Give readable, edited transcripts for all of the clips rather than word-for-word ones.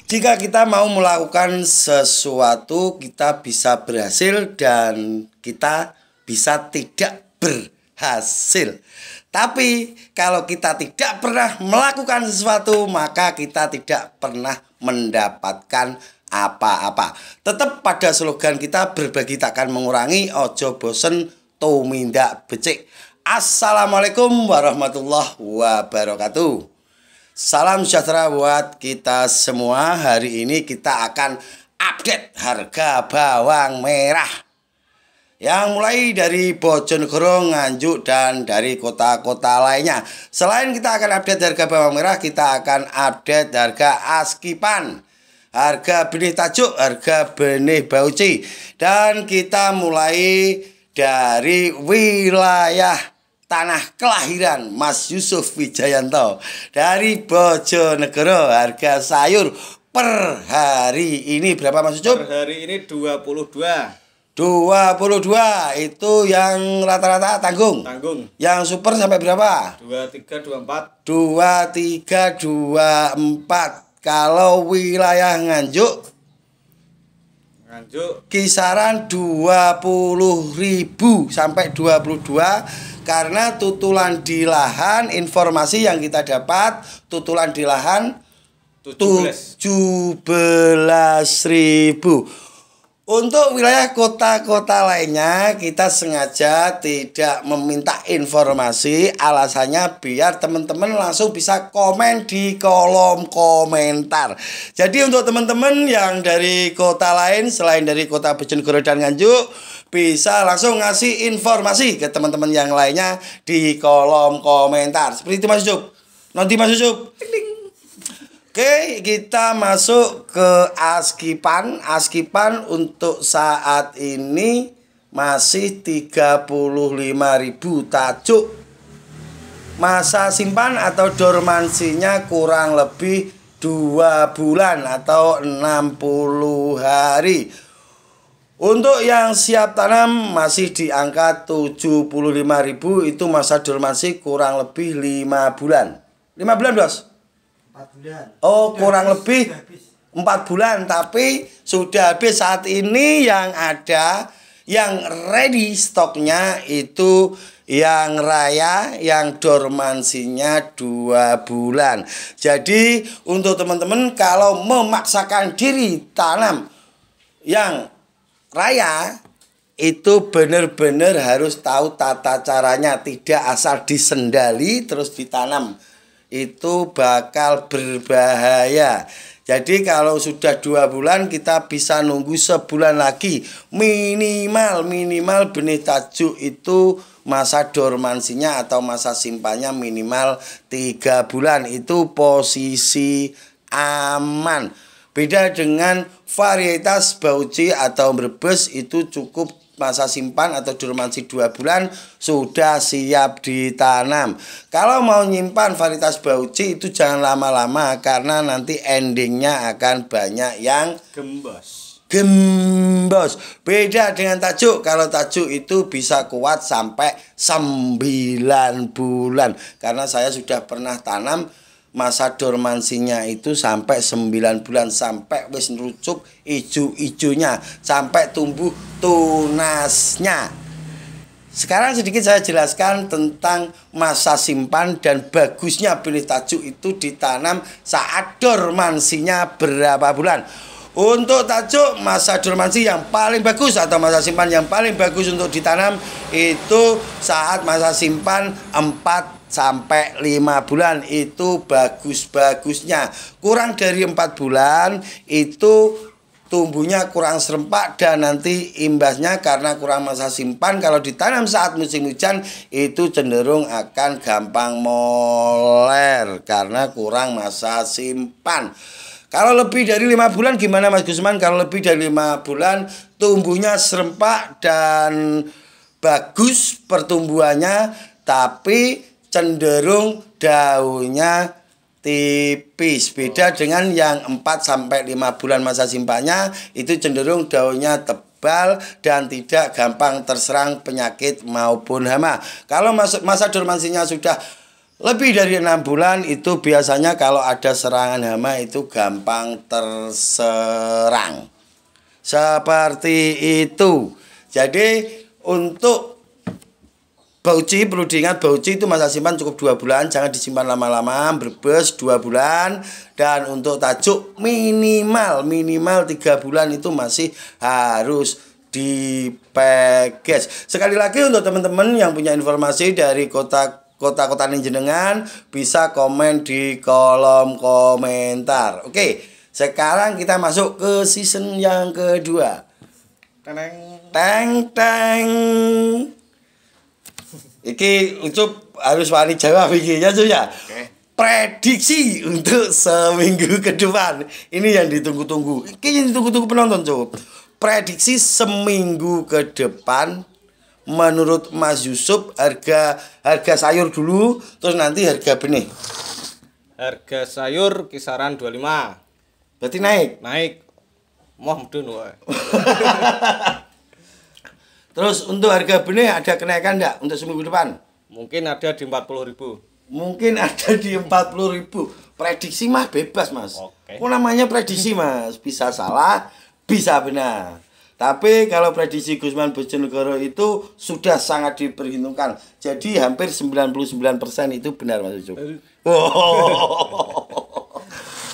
Jika kita mau melakukan sesuatu, kita bisa berhasil dan kita bisa tidak berhasil. Tapi kalau kita tidak pernah melakukan sesuatu, maka kita tidak pernah mendapatkan apa-apa. Tetap pada slogan kita, berbagi takkan mengurangi, ojo bosen tumindak becik. Assalamualaikum warahmatullahi wabarakatuh. Salam sejahtera buat kita semua. Hari ini kita akan update harga bawang merah yang mulai dari Bojonegoro, Nganjuk, dan dari kota-kota lainnya. Selain kita akan update harga bawang merah, kita akan update harga askipan, harga benih tajuk, harga benih bauci. Dan kita mulai dari wilayah tanah kelahiran Mas Yusuf Wijayanto dari Bojonegoro. Harga sayur per hari ini berapa Mas Yusuf? Per hari ini 22 itu yang rata-rata tanggung. Yang super sampai berapa? 23, 24. 23, 24. Kalau wilayah Nganjuk kisaran 20.000 sampai 22. Karena tutulan di lahan, informasi yang kita dapat, tutulan di lahan 17.000. Untuk wilayah kota-kota lainnya, kita sengaja tidak meminta informasi. Alasannya biar teman-teman langsung bisa komen di kolom komentar. Jadi untuk teman-teman yang dari kota lain selain dari kota Bojonegoro dan Nganjuk, bisa langsung ngasih informasi ke teman-teman yang lainnya di kolom komentar. Seperti itu Mas Yusuf. Nanti Mas Yusuf. Oke, kita masuk ke askipan. Askipan untuk saat ini masih 35.000 tajuk. Masa simpan atau dormansinya kurang lebih 2 bulan atau 60 hari. Untuk yang siap tanam masih di angka 75.000, itu masa dormansi kurang lebih 5 bulan. 5 bulan, Bos? 4 bulan. Oh, kurang lebih 4 bulan, tapi sudah habis. Saat ini yang ada, yang ready stoknya itu yang raya, yang dormansinya 2 bulan. Jadi untuk teman-teman kalau memaksakan diri tanam yang raya, itu benar-benar harus tahu tata caranya. Tidak asal disendali terus ditanam, itu bakal berbahaya. Jadi kalau sudah 2 bulan, kita bisa nunggu sebulan lagi. Minimal benih tajuk itu masa dormansinya atau masa simpannya minimal 3 bulan. Itu posisi aman. Beda dengan varietas bauci atau Brebes, itu cukup masa simpan atau dormansi 2 bulan sudah siap ditanam. Kalau mau nyimpan varietas bauci itu jangan lama-lama, karena nanti endingnya akan banyak yang gembos. Beda dengan tajuk. Kalau tajuk itu bisa kuat sampai 9 bulan. Karena saya sudah pernah tanam, masa dormansinya itu sampai 9 bulan, sampai wis ngerucup ijo-ijonya, sampai tumbuh tunasnya. Sekarang sedikit saya jelaskan tentang masa simpan dan bagusnya benih tajuk itu ditanam saat dormansinya berapa bulan. Untuk tajuk, masa dormansi yang paling bagus atau masa simpan yang paling bagus untuk ditanam itu saat masa simpan 4 sampai 5 bulan. Itu bagus-bagusnya. Kurang dari 4 bulan itu tumbuhnya kurang serempak, dan nanti imbasnya karena kurang masa simpan, kalau ditanam saat musim hujan itu cenderung akan gampang moler karena kurang masa simpan. Kalau lebih dari 5 bulan gimana Mas Gusman? Kalau lebih dari 5 bulan tumbuhnya serempak dan bagus pertumbuhannya, tapi cenderung daunnya tipis. Beda dengan yang 4 sampai 5 bulan masa simpannya, itu cenderung daunnya tebal dan tidak gampang terserang penyakit maupun hama. Kalau masa dormansinya sudah Lebih dari 6 bulan itu biasanya kalau ada serangan hama itu gampang terserang. Seperti itu. Jadi untuk bauci perlu diingat, bauci itu masa simpan cukup 2 bulan, jangan disimpan lama-lama. Brebes 2 bulan, dan untuk tajuk minimal 3 bulan itu masih harus dipeges. Sekali lagi untuk teman-teman yang punya informasi dari kota-kota jenengan bisa komen di kolom komentar. Oke, sekarang kita masuk ke season yang kedua. Teng. Iki Ucup harus wani jawab iki ya, Cup ya. Oke. Prediksi untuk seminggu ke depan. Ini yang ditunggu-tunggu. Iki yang ditunggu-tunggu penonton, Cup. Prediksi seminggu ke depan menurut Mas Yusuf, harga sayur dulu, terus nanti harga benih. Harga sayur kisaran 25. Berarti naik. Moh mudun wae. Terus untuk harga benih ada kenaikan enggak untuk seminggu depan? Mungkin ada di 40.000. Mungkin ada di 40.000. Prediksi mah bebas, Mas. Oke. Oh, namanya prediksi, Mas. Bisa salah, bisa benar. Tapi kalau prediksi Gusman Bojonegoro itu sudah sangat diperhitungkan. Jadi hampir 99% itu benar, Mas Ucup.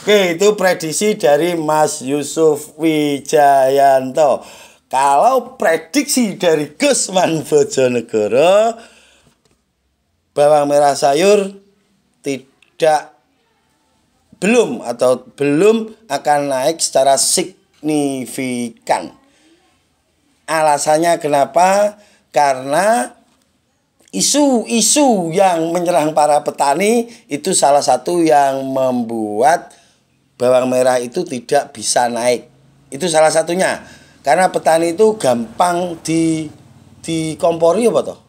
Oke, itu prediksi dari Mas Yusuf Wijayanto. Kalau prediksi dari Gusman Bojonegoro, bawang merah sayur belum akan naik secara signifikan. Alasannya kenapa? Karena isu-isu yang menyerang para petani itu salah satu yang membuat bawang merah itu tidak bisa naik. Itu salah satunya. Karena petani itu gampang dikompori apa toh?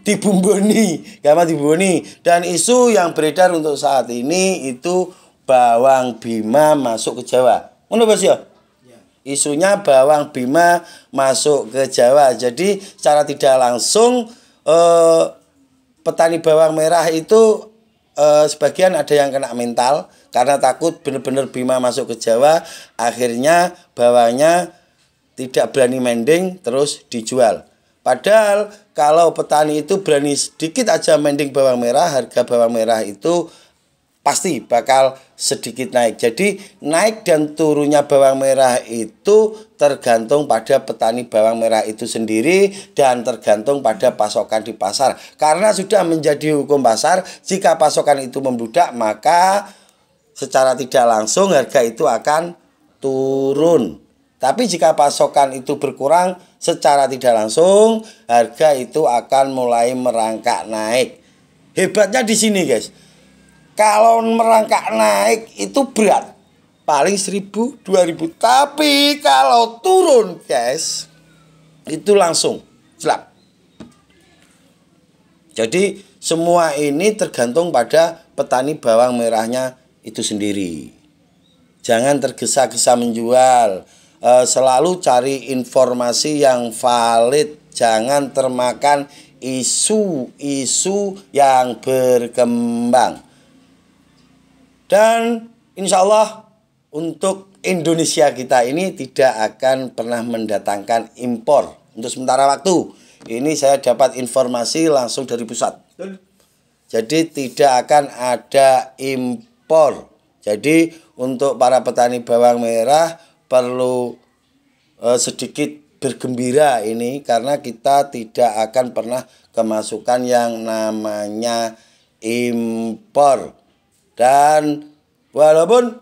Dibumboni. Gampang dibumboni. Dan isu yang beredar untuk saat ini itu bawang Bima masuk ke Jawa. Ngono Mas ya? Isunya bawang Bima masuk ke Jawa. Jadi secara tidak langsung petani bawang merah itu sebagian ada yang kena mental karena takut benar-benar Bima masuk ke Jawa, akhirnya bawangnya tidak berani mending terus dijual. Padahal kalau petani itu berani sedikit aja mending bawang merah, harga bawang merah itu pasti bakal sedikit naik. Jadi naik dan turunnya bawang merah itu tergantung pada petani bawang merah itu sendiri dan tergantung pada pasokan di pasar. Karena sudah menjadi hukum pasar, jika pasokan itu membludak maka secara tidak langsung harga itu akan turun. Tapi jika pasokan itu berkurang, secara tidak langsung harga itu akan mulai merangkak naik. Hebatnya di sini, guys. Kalau merangkak naik itu berat. Paling 1.000, 2.000. Tapi kalau turun, guys, itu langsung selap. Jadi semua ini tergantung pada petani bawang merahnya itu sendiri. Jangan tergesa-gesa menjual. Selalu cari informasi yang valid. Jangan termakan isu-isu yang berkembang. Dan insya Allah untuk Indonesia kita ini tidak akan pernah mendatangkan impor untuk sementara waktu. Ini saya dapat informasi langsung dari pusat. Jadi tidak akan ada impor. Jadi untuk para petani bawang merah perlu sedikit bergembira ini karena kita tidak akan pernah kemasukan yang namanya impor. Dan walaupun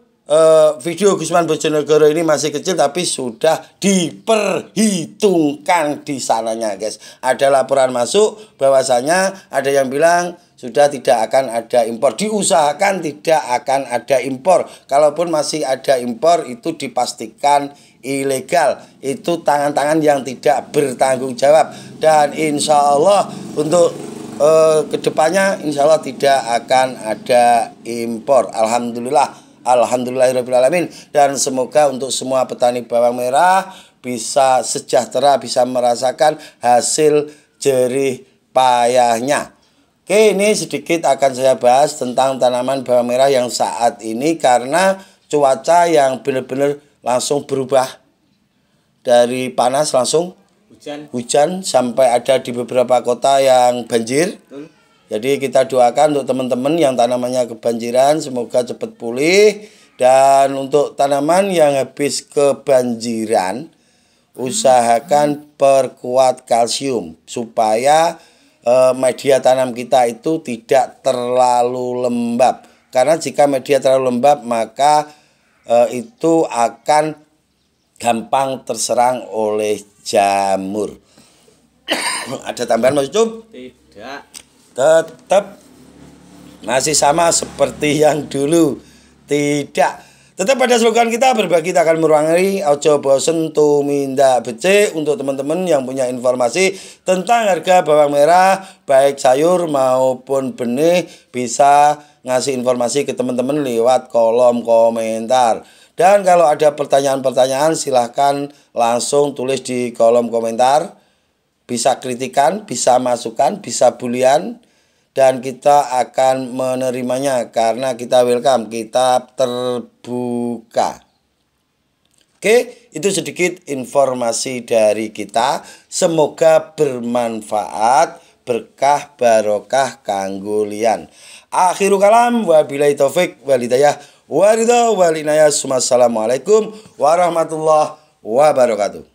video Gusman Bojonegoro ini masih kecil tapi sudah diperhitungkan di sananya, guys. Ada laporan masuk bahwasanya ada yang bilang sudah tidak akan ada impor. Diusahakan tidak akan ada impor. Kalaupun masih ada impor itu dipastikan ilegal. Itu tangan-tangan yang tidak bertanggung jawab. Dan insya Allah untuk kedepannya insya Allah tidak akan ada impor. Alhamdulillahirrahmanirrahim. Dan semoga untuk semua petani bawang merah bisa sejahtera, bisa merasakan hasil jerih payahnya. Oke, ini sedikit akan saya bahas tentang tanaman bawang merah yang saat ini karena cuaca yang benar-benar langsung berubah dari panas langsung hujan sampai ada di beberapa kota yang banjir. Betul. Jadi kita doakan untuk teman-teman yang tanamannya kebanjiran semoga cepat pulih, dan untuk tanaman yang habis kebanjiran usahakan perkuat kalsium supaya media tanam kita itu tidak terlalu lembab. Karena jika media terlalu lembab maka itu akan gampang terserang oleh jamur. Ada tambahan Mas Ucup? Tidak. Tetap masih sama seperti yang dulu. Tidak. Tetap pada slogan kita, berbagi tak akan meruangi, ojo bosen tumindak becik. Untuk teman-teman yang punya informasi tentang harga bawang merah baik sayur maupun benih bisa ngasih informasi ke teman-teman lewat kolom komentar. Dan kalau ada pertanyaan-pertanyaan silahkan langsung tulis di kolom komentar. Bisa kritikan, bisa masukan, bisa bulian, dan kita akan menerimanya karena kita welcome, kita terbuka. Oke, itu sedikit informasi dari kita. Semoga bermanfaat, berkah barokah kanggo liyan. Akhirul kalam, wabillahi taufik walhidayah waridho walinayah. Assalamualaikum warahmatullahi wabarakatuh.